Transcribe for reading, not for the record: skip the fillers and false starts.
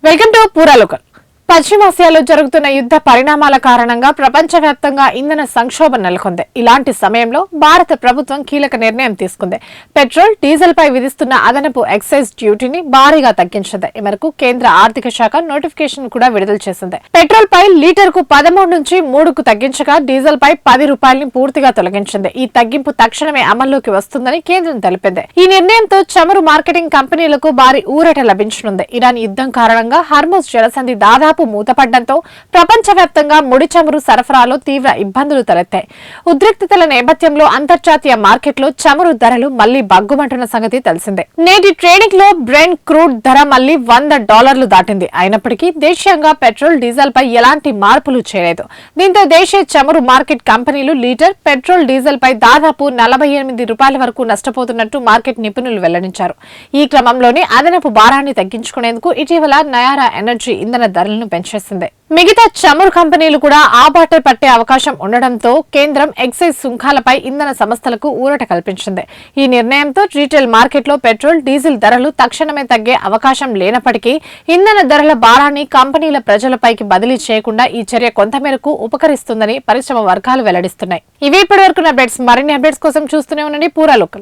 Welcome to పూరా local. పశ్చిమాసియాలో జరుగుతున్న యుద్ధ పరిణామాల కారణంగా ప్రపంచవ్యాప్తంగా ఇంధన సంక్షోభం నెలకొంది. ఇలాంటి సమయంలో భారత ప్రభుత్వం కీలక నిర్ణయం తీసుకుంది. పెట్రోల్, డీజిల్ పై విధిస్తున్న అదనపు ఎక్సైజ్ డ్యూటీని భారీగా తగ్గించింది. ఈ మేరకు కేంద్ర ఆర్థిక శాఖ నోటిఫికేషన్ కూడా విడుదల చేసింది. పెట్రోల్ పై లీటర్ కు 13 నుంచి 3కు తగ్గించగా డీజిల్ పై 10 రూపాయలని పూర్తిగా తొలగించింది. ఈ తగ్గింపు తక్షణమే అమల్లోకి వస్తుందని కేంద్రం తెలిపింది. ఈ నిర్ణయంతో చమురు మార్కెటింగ్ కంపెనీలకు భారీ ఊరట లభించనుంది. ఇరాన్ యుద్ధం కారణంగా హార్మోజ్ జలసంధి దాదాపు మూతపడడంతో ప్రపంచవ్యాప్తంగా ముడి చమురు సరఫరాలో తీవ్ర ఇబ్బందులు తలెత్తాయి. ఉద్రిక్తతల నేపథ్యంలో అంతర్జాతీయ మార్కెట్లో చమురు ధరలు మళ్లీ బగ్గుమంటున్న సంగతి తెలిసిందే. నేటి ట్రేడింగ్ లో బ్రెంట్ క్రూడ్ ధర మళ్లీ $100 దాటింది. అయినప్పటికీ దేశీయంగా పెట్రోల్, డీజిల్ పై ఎలాంటి మార్పులు చేయలేదు. దీంతో దేశీయ చమురు మార్కెట్ కంపెనీలు లీటర్ పెట్రోల్, డీజిల్ పై దాదాపు $48 వరకు నష్టపోతున్నట్టు మార్కెట్ నిపుణులు వెల్లడించారు. ఈ క్రమంలోనే అదనపు భారాన్ని తగ్గించుకునేందుకు ఇటీవల నయారా ఎనర్జీ ఇంధన ధరలను పెంచేసింది. మిగతా చమురు కంపెనీలు కూడా ఆ బాట పట్టే అవకాశం ఉండడంతో కేంద్రం ఎక్సైజ్ సుంకాలపై ఇంధన సంస్థలకు ఊరట కల్పించింది. ఈ నిర్ణయంతో రీటైల్ మార్కెట్లో పెట్రోల్, డీజిల్ ధరలు తక్షణమే తగ్గే అవకాశం లేనప్పటికీ ఇంధన ధరల భారాన్ని కంపెనీల ప్రజలపైకి బదిలీ చేయకుండా ఈ చర్య కొంతమేరకు ఉపకరిస్తుందని పరిశ్రమ వర్గాలు వెల్లడిస్తున్నాయి. ఇవి ఇప్పటివరకు అప్డేట్స్. మరిన్ని అప్డేట్స్ కోసం చూస్తూనే ఉండండి పూరా లోకల్.